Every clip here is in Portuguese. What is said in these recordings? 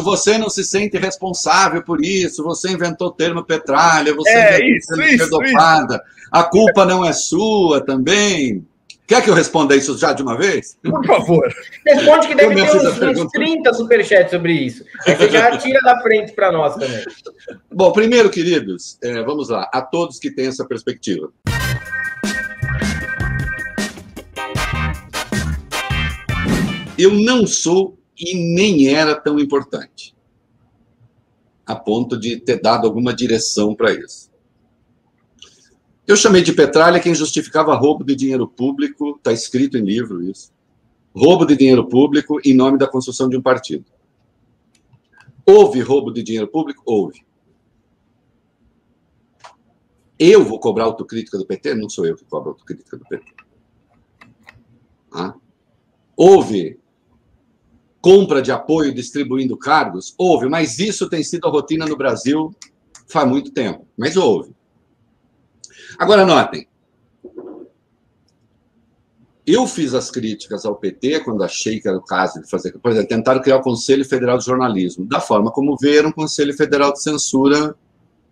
você não se sente responsável por isso, você inventou o termo petralha, você inventou dopada, a culpa não é sua também. Quer que eu responda isso já de uma vez? Por favor. Responde que deve ter uns 30 superchats sobre isso. Aí você já tira da frente para nós também. Bom, primeiro, queridos, vamos lá, a todos que têm essa perspectiva. Eu não sou e nem era tão importante, a ponto de ter dado alguma direção para isso. Eu chamei de petralha quem justificava roubo de dinheiro público, está escrito em livro isso, roubo de dinheiro público em nome da construção de um partido. Houve roubo de dinheiro público? Houve. Eu vou cobrar autocrítica do PT? Não sou eu que cobro autocrítica do PT. Houve compra de apoio distribuindo cargos? Houve, mas isso tem sido a rotina no Brasil faz muito tempo. Mas houve. Agora, notem. Eu fiz as críticas ao PT quando achei que era o caso de fazer... Por exemplo, tentaram criar o Conselho Federal de Jornalismo, da forma como veram o Conselho Federal de Censura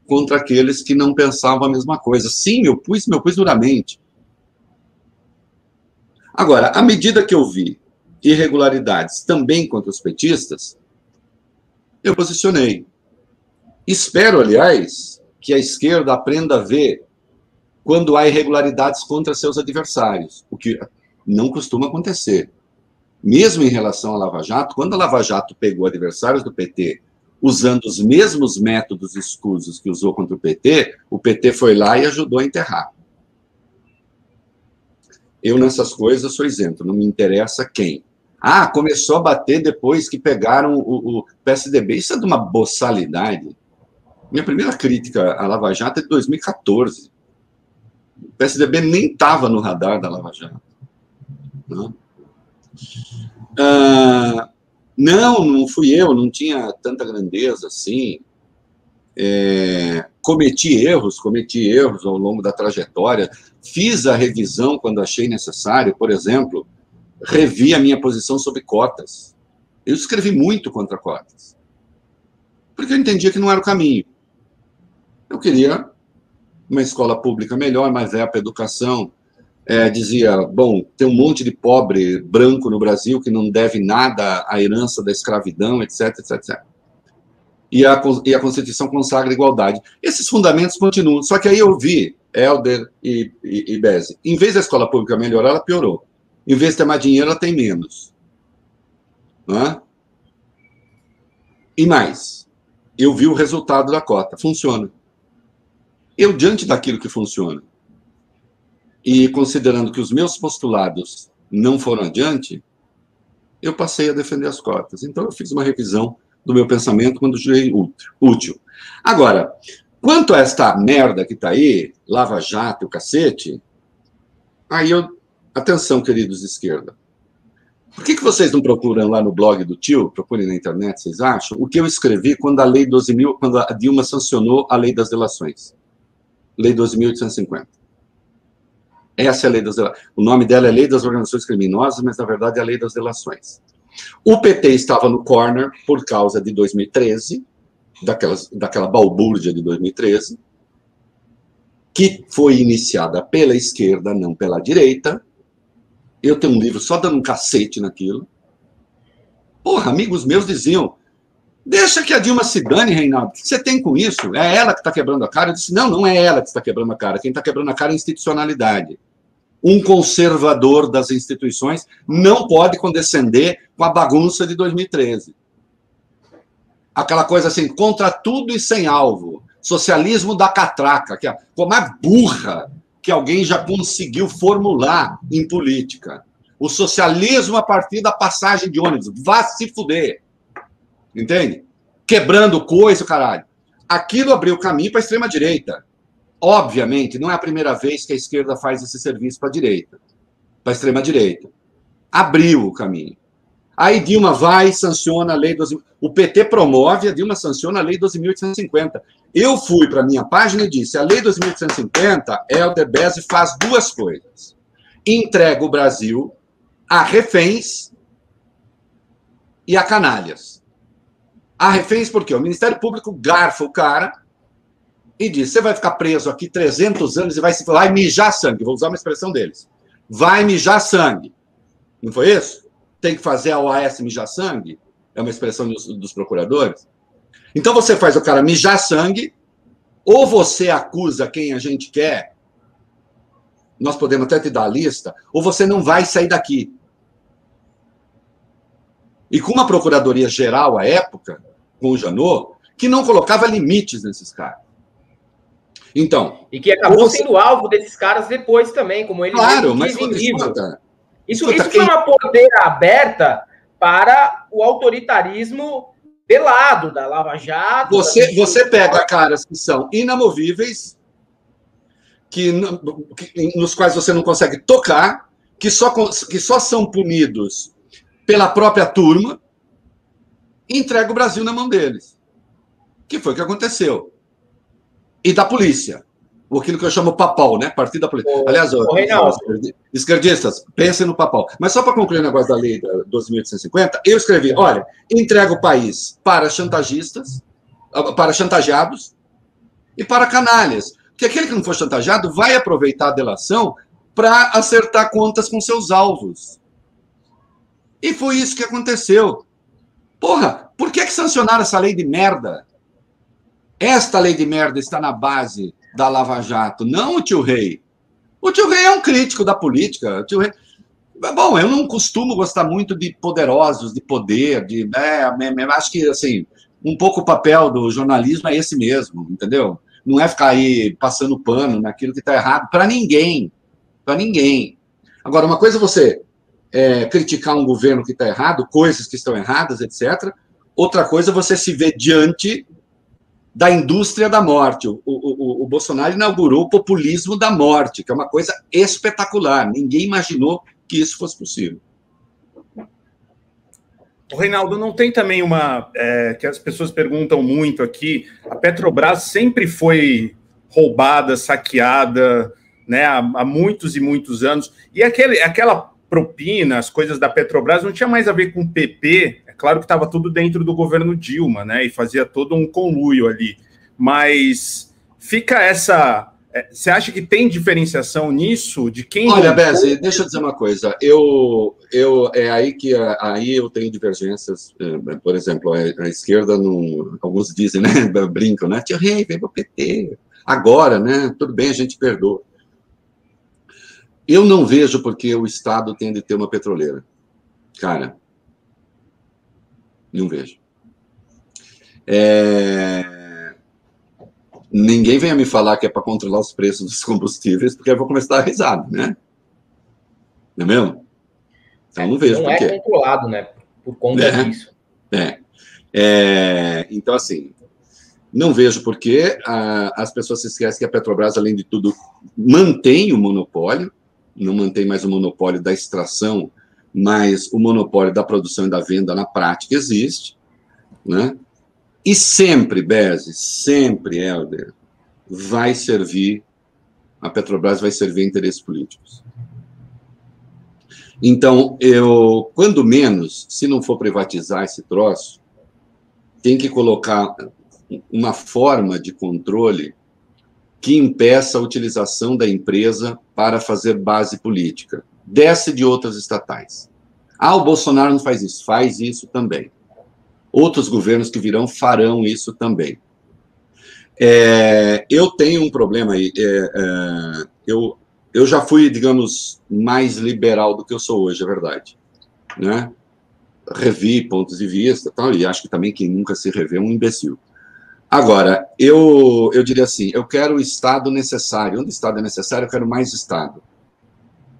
contra aqueles que não pensavam a mesma coisa. Sim, eu pus duramente. Agora, à medida que eu vi irregularidades também contra os petistas, eu posicionei. Espero, aliás, que a esquerda aprenda a ver quando há irregularidades contra seus adversários, o que não costuma acontecer. Mesmo em relação à Lava Jato, quando a Lava Jato pegou adversários do PT usando os mesmos métodos escusos que usou contra o PT foi lá e ajudou a enterrar. Eu, nessas coisas, sou isento, não me interessa quem. Começou a bater depois que pegaram o PSDB. Isso é de uma boçalidade. Minha primeira crítica à Lava Jato é de 2014. O PSDB nem estava no radar da Lava Jato. Não fui eu, não tinha tanta grandeza assim. Cometi erros ao longo da trajetória. Fiz a revisão quando achei necessário, por exemplo, revi a minha posição sobre cotas. Eu escrevi muito contra cotas, porque eu entendia que não era o caminho. Eu queria uma escola pública melhor, mais ampla educação. Dizia, bom, tem um monte de pobre branco no Brasil que não deve nada à herança da escravidão, etc, etc, etc. E a Constituição consagra a igualdade. Esses fundamentos continuam. Só que aí eu vi Helder e Beze. Em vez da escola pública melhorar, ela piorou. Em vez de ter mais dinheiro, ela tem menos. E mais, eu vi o resultado da cota. Funciona. Eu, diante daquilo que funciona, e considerando que os meus postulados não foram adiante, eu passei a defender as cotas. Então, eu fiz uma revisão do meu pensamento quando julguei útil. Agora, quanto a esta merda que está aí, Lava Jato e o cacete, atenção, queridos de esquerda. Por que vocês não procuram lá no blog do tio, procurem na internet, vocês acham, o que eu escrevi quando a Lei 12.000, quando a Dilma sancionou a Lei das Delações? Lei 12.850. Essa é a Lei das Delações. O nome dela é Lei das Organizações Criminosas, mas, na verdade, é a Lei das Delações. O PT estava no corner por causa de 2013, daquela balbúrdia de 2013, que foi iniciada pela esquerda, não pela direita. Eu tenho um livro só dando um cacete naquilo. Porra, amigos meus diziam, deixa que a Dilma se dane, Reinaldo, o que você tem com isso? É ela que está quebrando a cara? Eu disse, não é ela que está quebrando a cara, quem está quebrando a cara é a institucionalidade. Um conservador das instituições não pode condescender com a bagunça de 2013. Aquela coisa assim, contra tudo e sem alvo. Socialismo da catraca, que é a coisa mais burra que alguém já conseguiu formular em política. O socialismo a partir da passagem de ônibus. Vá se fuder. Entende? Quebrando coisa, caralho. Aquilo abriu caminho para a extrema-direita. Obviamente, não é a primeira vez que a esquerda faz esse serviço para a direita, para a extrema-direita. Abriu o caminho. Aí Dilma vai e sanciona a Lei 12.000. O PT promove, a Dilma sanciona a Lei 12.850. Eu fui para a minha página e disse, a Lei 12.850, Helder Beze faz duas coisas. Entrega o Brasil a reféns e a canalhas. Há reféns porque o Ministério Público garfa o cara e diz, você vai ficar preso aqui 300 anos e vai mijar sangue. Vou usar uma expressão deles. Vai mijar sangue. Não foi isso? Tem que fazer a OAS mijar sangue? É uma expressão dos procuradores. Então você faz o cara mijar sangue, ou você acusa quem a gente quer, nós podemos até te dar a lista, ou você não vai sair daqui. E com uma procuradoria-geral à época, com o Janot, que não colocava limites nesses caras. Então... E que acabou sendo alvo desses caras depois também, como ele claro, mas Isso foi uma porteira aberta para o autoritarismo velado da Lava Jato. Você pega caras que são inamovíveis, nos quais você não consegue tocar, que só são punidos pela própria turma, e entrega o Brasil na mão deles. Que foi o que aconteceu. E da polícia. Aquilo que eu chamo papal, né? Partido da polícia. Aliás, esquerdistas, pensem no papal. Mas só para concluir o negócio da lei 12.850, eu escrevi, olha, entrega o país para chantagistas, para chantageados e para canalhas. Porque aquele que não for chantageado vai aproveitar a delação para acertar contas com seus alvos. E foi isso que aconteceu. Porra, por que sancionaram essa lei de merda? Esta lei de merda está na base da Lava Jato, não o tio Rei. O tio Rei é um crítico da política. O tio Rei... Bom, eu não costumo gostar muito de poderosos, de poder, acho que, assim, um pouco o papel do jornalismo é esse mesmo, entendeu? Não é ficar aí passando pano naquilo que está errado para ninguém. Para ninguém. Agora, uma coisa é você criticar um governo que está errado, coisas que estão erradas, etc. Outra coisa é você se ver diante da indústria da morte. O Bolsonaro inaugurou o populismo da morte, que é uma coisa espetacular. Ninguém imaginou que isso fosse possível. Reinaldo, não tem também que as pessoas perguntam muito aqui, a Petrobras sempre foi roubada, saqueada, né, há muitos e muitos anos, e aquela propina, as coisas da Petrobras não tinha mais a ver com o PP, é claro que estava tudo dentro do governo Dilma, né, e fazia todo um conluio ali, mas fica essa... Você acha que tem diferenciação nisso? De quem... Olha, Bezi, deixa eu dizer uma coisa. Aí eu tenho divergências. Por exemplo, a esquerda, alguns dizem, né? Brincam, né? Tio Rei, vem para o PT. Agora, né? Tudo bem, a gente perdoa. Eu não vejo porque o Estado tem de ter uma petroleira. Cara, não vejo. Ninguém venha me falar que é para controlar os preços dos combustíveis, porque eu vou começar a dar risada, né? Não é mesmo? Então, não vejo por quê. Não é controlado, né? Por conta disso. Então, assim, não vejo por que as pessoas se esquecem que a Petrobras, além de tudo, mantém o monopólio, não mantém mais o monopólio da extração, mas o monopólio da produção e da venda na prática existe, né? E sempre, Bezi, sempre, Helder, a Petrobras vai servir interesses políticos. Então, quando menos, se não for privatizar esse troço, tem que colocar uma forma de controle que impeça a utilização da empresa para fazer base política. Desce de outras estatais. O Bolsonaro não faz isso também. Outros governos que virão farão isso também. Eu tenho um problema aí. Eu já fui, digamos, mais liberal do que eu sou hoje, é verdade. Né? Revi pontos de vista, tal, e acho que também quem nunca se revê é um imbecil. Agora, eu diria assim, eu quero o Estado necessário. Onde o Estado é necessário, eu quero mais Estado.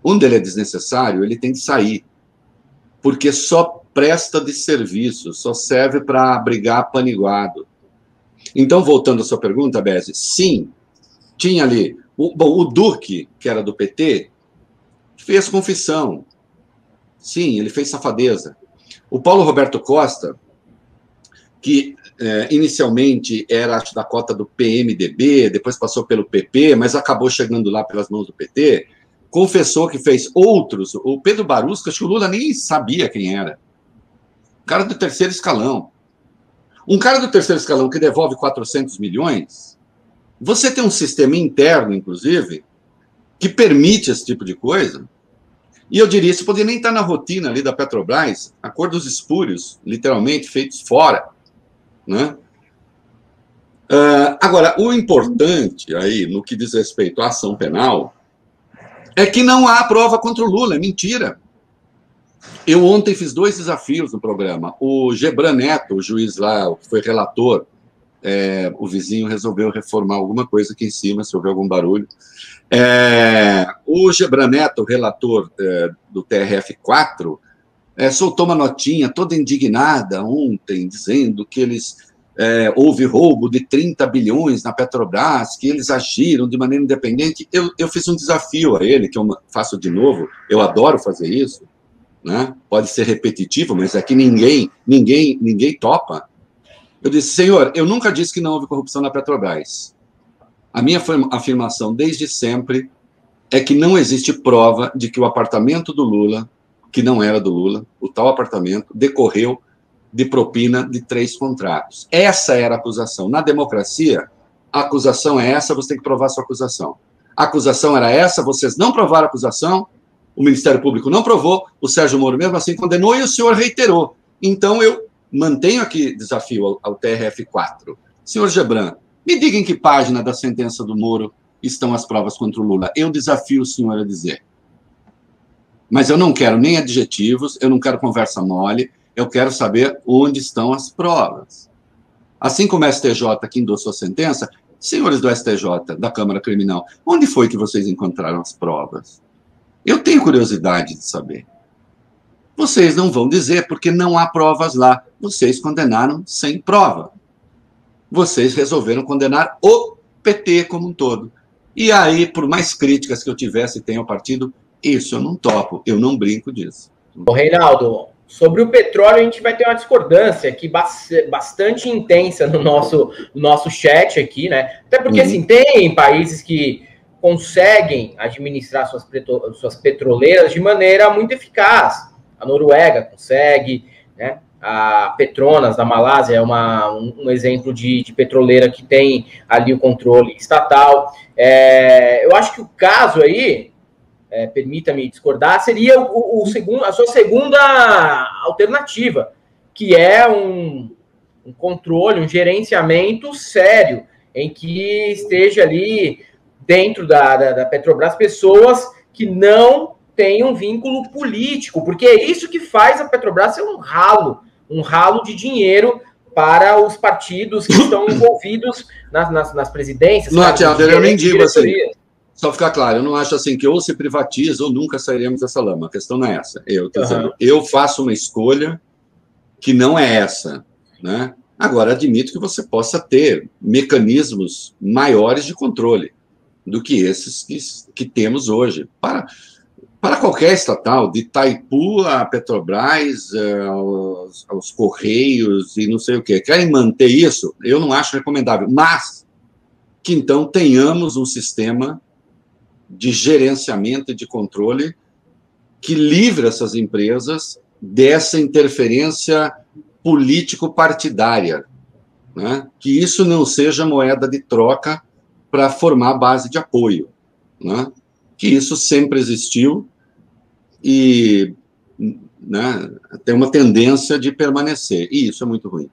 Onde ele é desnecessário, ele tem que sair. Porque só presta de serviço, só serve para abrigar paniguado. Então, voltando à sua pergunta, Bezi, sim, tinha ali... o Duque, que era do PT, fez confissão. Sim, ele fez safadeza. O Paulo Roberto Costa, que inicialmente era, acho, da cota do PMDB, depois passou pelo PP, mas acabou chegando lá pelas mãos do PT, confessou que fez outros. O Pedro Barusca, acho que o Lula nem sabia quem era. O cara do terceiro escalão. Um cara do terceiro escalão que devolve 400 milhões, você tem um sistema interno, inclusive, que permite esse tipo de coisa. E eu diria, isso poderia nem estar na rotina ali da Petrobras, acordos espúrios, literalmente, feitos fora, né? Agora, o importante aí, no que diz respeito à ação penal, é que não há prova contra o Lula, é mentira. Eu ontem fiz 2 desafios no programa. O Gebran Neto, o juiz lá, que foi relator, o vizinho resolveu reformar alguma coisa aqui em cima, se houver algum barulho. O Gebran Neto, o relator do TRF4, soltou uma notinha toda indignada ontem, dizendo que houve roubo de 30 bilhões na Petrobras, que eles agiram de maneira independente. Eu fiz um desafio a ele, que eu faço de novo, eu adoro fazer isso, né? Pode ser repetitivo, mas é que ninguém topa. Eu disse, senhor, eu nunca disse que não houve corrupção na Petrobras. A minha afirmação desde sempre é que não existe prova de que o apartamento do Lula, que não era do Lula, o tal apartamento, decorreu de propina de 3 contratos. Essa era a acusação. Na democracia, a acusação é essa, você tem que provar a sua acusação. A acusação era essa, vocês não provaram a acusação, o Ministério Público não provou, o Sérgio Moro mesmo assim condenou e o senhor reiterou. Então, eu mantenho aqui desafio ao TRF4. Senhor Gebran, me diga em que página da sentença do Moro estão as provas contra o Lula. Eu desafio o senhor a dizer. Mas eu não quero nem adjetivos, eu não quero conversa mole, eu quero saber onde estão as provas. Assim como o STJ que endossou a sentença, senhores do STJ, da Câmara Criminal, onde foi que vocês encontraram as provas? Eu tenho curiosidade de saber. Vocês não vão dizer porque não há provas lá. Vocês condenaram sem prova. Vocês resolveram condenar o PT como um todo. E aí, por mais críticas que eu tivesse e tenha ao partido, isso eu não topo, eu não brinco disso. Ô, Reinaldo, sobre o petróleo a gente vai ter uma discordância aqui bastante intensa no nosso chat aqui, né? Até porque, assim, tem países que conseguem administrar suas petroleiras de maneira muito eficaz. A Noruega consegue, né? A Petronas, da Malásia, é um exemplo de petroleira que tem ali o controle estatal. Eu acho que o caso aí, permita-me discordar, seria a sua segunda alternativa, que é um controle, um gerenciamento sério, em que esteja ali dentro da Petrobras pessoas que não têm um vínculo político, porque é isso que faz a Petrobras ser um ralo de dinheiro para os partidos que estão envolvidos nas presidências. Não, Tiago, eu nem digo assim. Só ficar claro, eu não acho assim que ou se privatiza ou nunca sairemos dessa lama. A questão não é essa. Eu estou dizendo, eu faço uma escolha que não é essa, né? Agora, admito que você possa ter mecanismos maiores de controle do que esses que temos hoje. Para qualquer estatal, de Itaipu a Petrobras, aos Correios e não sei o quê, querem manter isso, eu não acho recomendável. Mas que, então, tenhamos um sistema de gerenciamento e de controle que livre essas empresas dessa interferência político-partidária, né? Que isso não seja moeda de troca para formar base de apoio, né? Que isso sempre existiu e, né, tem uma tendência de permanecer, e isso é muito ruim.